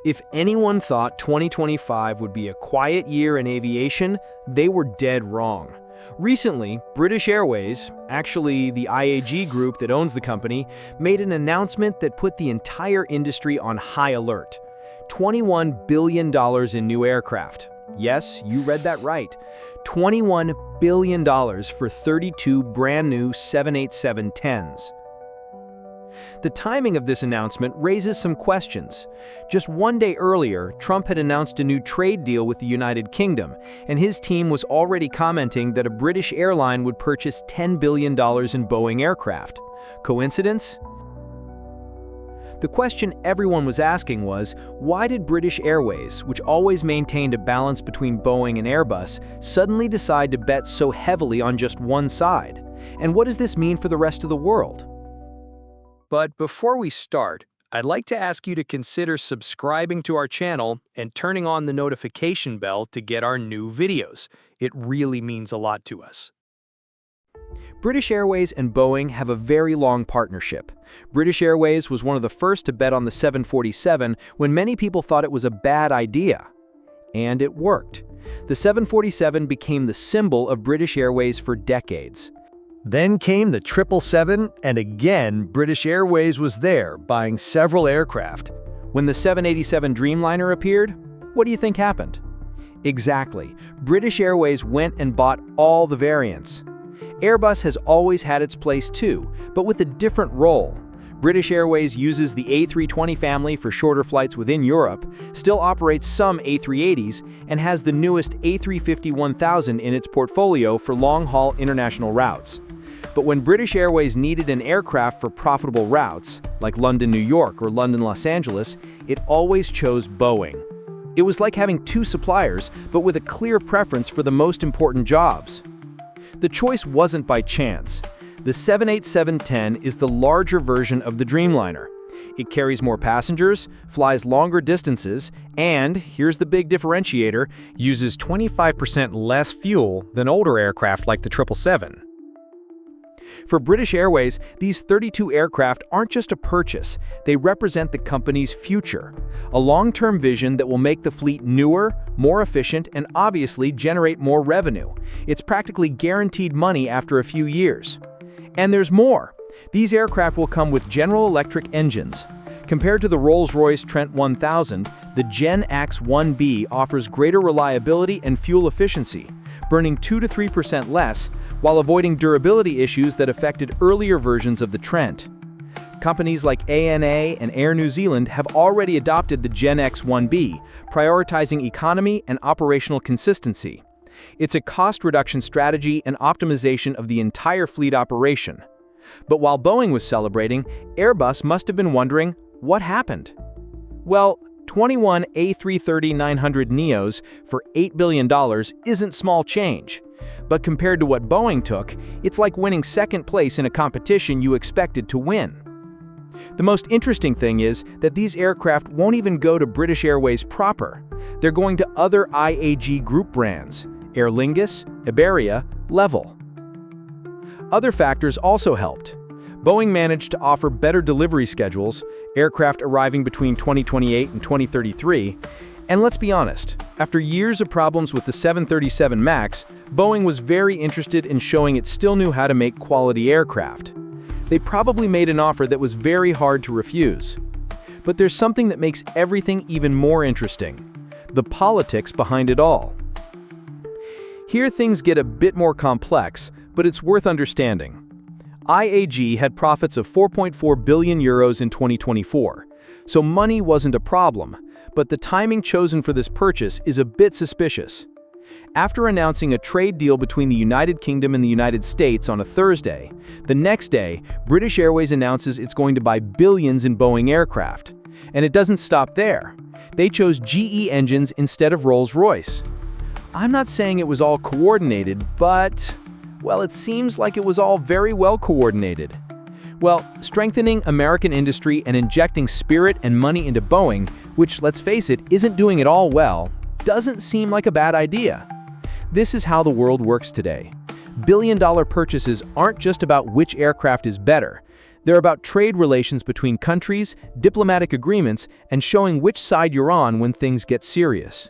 If anyone thought 2025 would be a quiet year in aviation, they were dead wrong. Recently, British Airways, actually the IAG group that owns the company, made an announcement that put the entire industry on high alert. $21 billion in new aircraft. Yes, you read that right. $21 billion for 32 brand new 787-10s. The timing of this announcement raises some questions. Just one day earlier, Trump had announced a new trade deal with the United Kingdom, and his team was already commenting that a British airline would purchase $10 billion in Boeing aircraft. Coincidence? The question everyone was asking was, why did British Airways, which always maintained a balance between Boeing and Airbus, suddenly decide to bet so heavily on just one side? And what does this mean for the rest of the world? But before we start, I'd like to ask you to consider subscribing to our channel and turning on the notification bell to get our new videos. It really means a lot to us. British Airways and Boeing have a very long partnership. British Airways was one of the first to bet on the 747 when many people thought it was a bad idea. And it worked. The 747 became the symbol of British Airways for decades. Then came the 777, and again, British Airways was there, buying several aircraft. When the 787 Dreamliner appeared, what do you think happened? Exactly. British Airways went and bought all the variants. Airbus has always had its place too, but with a different role. British Airways uses the A320 family for shorter flights within Europe, still operates some A380s, and has the newest A350-1000 in its portfolio for long-haul international routes. But when British Airways needed an aircraft for profitable routes, like London-New York or London-Los Angeles, it always chose Boeing. It was like having two suppliers, but with a clear preference for the most important jobs. The choice wasn't by chance. The 787-10 is the larger version of the Dreamliner. It carries more passengers, flies longer distances, and, here's the big differentiator, Uses 25% less fuel than older aircraft like the 777. For British Airways, these 32 aircraft aren't just a purchase, they represent the company's future. A long-term vision that will make the fleet newer, more efficient, and obviously generate more revenue. It's practically guaranteed money after a few years. And there's more. These aircraft will come with General Electric engines. Compared to the Rolls-Royce Trent 1000, the Gen X-1B offers greater reliability and fuel efficiency, burning 2 to 3% less, while avoiding durability issues that affected earlier versions of the Trent. Companies like ANA and Air New Zealand have already adopted the Gen X-1B, prioritizing economy and operational consistency. It's a cost reduction strategy and optimization of the entire fleet operation. But while Boeing was celebrating, Airbus must have been wondering, what happened? Well, 21 A330-900 NEOs for $8 billion isn't small change. But compared to what Boeing took, it's like winning second place in a competition you expected to win. The most interesting thing is that these aircraft won't even go to British Airways proper. They're going to other IAG group brands, Aer Lingus, Iberia, Level. Other factors also helped. Boeing managed to offer better delivery schedules, aircraft arriving between 2028 and 2033, and let's be honest, after years of problems with the 737 MAX, Boeing was very interested in showing it still knew how to make quality aircraft. They probably made an offer that was very hard to refuse. But there's something that makes everything even more interesting: the politics behind it all. Here things get a bit more complex, but it's worth understanding. IAG had profits of 4.4 billion euros in 2024, so money wasn't a problem, but the timing chosen for this purchase is a bit suspicious. After announcing a trade deal between the United Kingdom and the United States on a Thursday, the next day, British Airways announces it's going to buy billions in Boeing aircraft. And it doesn't stop there. They chose GE engines instead of Rolls-Royce. I'm not saying it was all coordinated, but well, it seems like it was all very well coordinated. Well, strengthening American industry and injecting spirit and money into Boeing, which, let's face it, isn't doing it all well, doesn't seem like a bad idea. This is how the world works today. Billion-dollar purchases aren't just about which aircraft is better. They're about trade relations between countries, diplomatic agreements, and showing which side you're on when things get serious.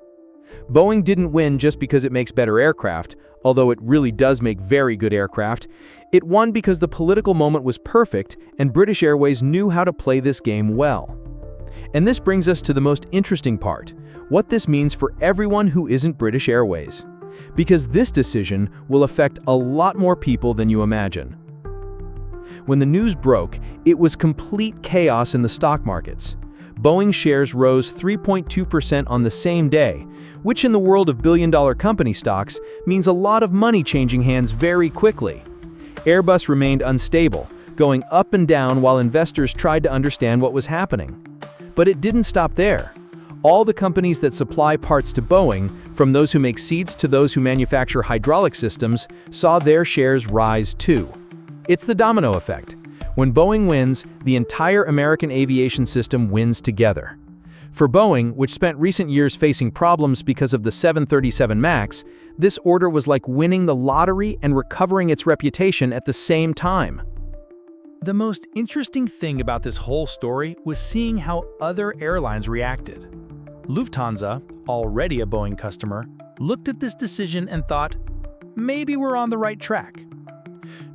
Boeing didn't win just because it makes better aircraft, although it really does make very good aircraft. It won because the political moment was perfect and British Airways knew how to play this game well. And this brings us to the most interesting part, what this means for everyone who isn't British Airways. Because this decision will affect a lot more people than you imagine. When the news broke, it was complete chaos in the stock markets. Boeing shares rose 3.2% on the same day, which in the world of billion-dollar company stocks means a lot of money changing hands very quickly. Airbus remained unstable, going up and down while investors tried to understand what was happening. But it didn't stop there. All the companies that supply parts to Boeing, from those who make seats to those who manufacture hydraulic systems, saw their shares rise too. It's the domino effect. When Boeing wins, the entire American aviation system wins together. For Boeing, which spent recent years facing problems because of the 737 MAX, this order was like winning the lottery and recovering its reputation at the same time. The most interesting thing about this whole story was seeing how other airlines reacted. Lufthansa, already a Boeing customer, looked at this decision and thought, maybe we're on the right track.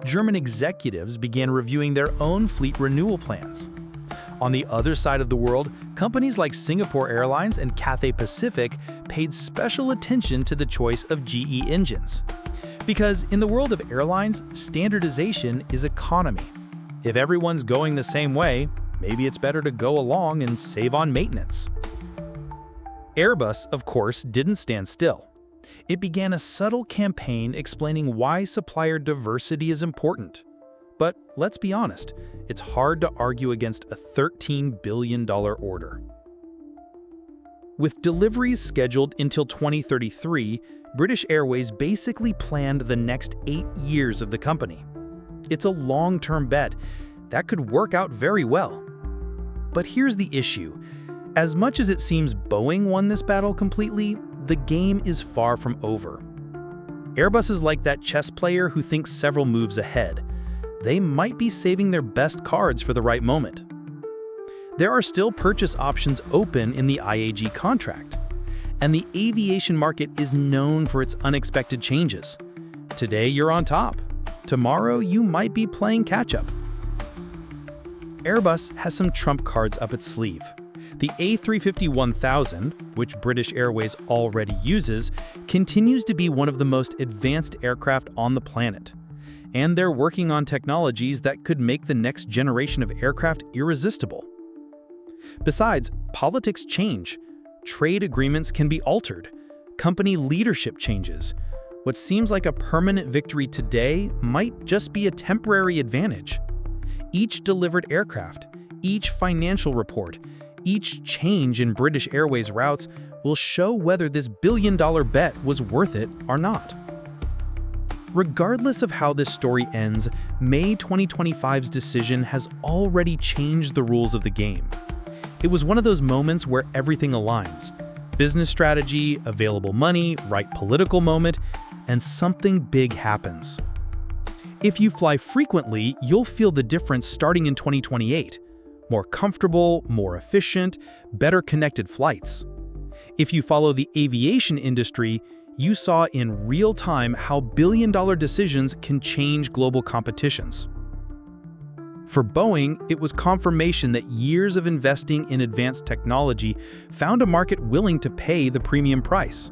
German executives began reviewing their own fleet renewal plans. On the other side of the world, companies like Singapore Airlines and Cathay Pacific paid special attention to the choice of GE engines. Because in the world of airlines, standardization is economy. If everyone's going the same way, maybe it's better to go along and save on maintenance. Airbus, of course, didn't stand still. It began a subtle campaign explaining why supplier diversity is important. But let's be honest, it's hard to argue against a $13 billion order. With deliveries scheduled until 2033, British Airways basically planned the next 8 years of the company. It's a long-term bet that could work out very well. But here's the issue. As much as it seems Boeing won this battle completely, the game is far from over. Airbus is like that chess player who thinks several moves ahead. They might be saving their best cards for the right moment. There are still purchase options open in the IAG contract, and the aviation market is known for its unexpected changes. Today you're on top. Tomorrow you might be playing catch-up. Airbus has some trump cards up its sleeve. The A350-1000, which British Airways already uses, continues to be one of the most advanced aircraft on the planet. And they're working on technologies that could make the next generation of aircraft irresistible. Besides, politics change. Trade agreements can be altered. Company leadership changes. What seems like a permanent victory today might just be a temporary advantage. Each delivered aircraft, each financial report, each change in British Airways routes will show whether this billion-dollar bet was worth it or not. Regardless of how this story ends, May 2025's decision has already changed the rules of the game. It was one of those moments where everything aligns. Business strategy, available money, right political moment, and something big happens. If you fly frequently, you'll feel the difference starting in 2028. More comfortable, more efficient, better connected flights. If you follow the aviation industry, you saw in real time how billion-dollar decisions can change global competitions. For Boeing, it was confirmation that years of investing in advanced technology found a market willing to pay the premium price.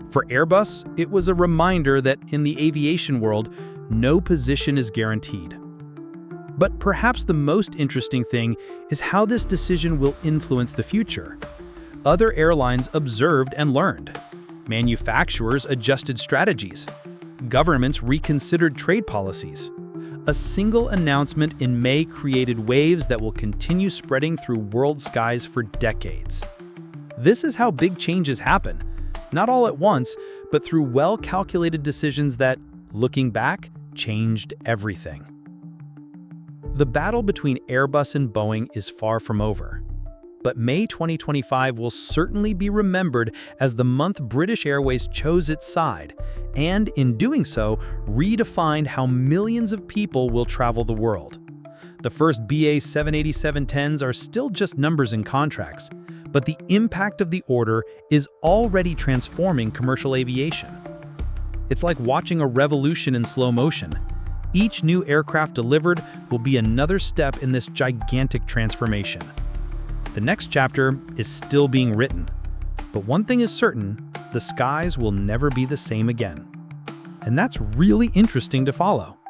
For Airbus, it was a reminder that in the aviation world, no position is guaranteed. But perhaps the most interesting thing is how this decision will influence the future. Other airlines observed and learned. Manufacturers adjusted strategies. Governments reconsidered trade policies. A single announcement in May created waves that will continue spreading through world skies for decades. This is how big changes happen, not all at once, but through well-calculated decisions that, looking back, changed everything. The battle between Airbus and Boeing is far from over. But May 2025 will certainly be remembered as the month British Airways chose its side, and in doing so, redefined how millions of people will travel the world. The first BA 787-10s are still just numbers in contracts, but the impact of the order is already transforming commercial aviation. It's like watching a revolution in slow motion. Each new aircraft delivered will be another step in this gigantic transformation. The next chapter is still being written, but one thing is certain, the skies will never be the same again. And that's really interesting to follow.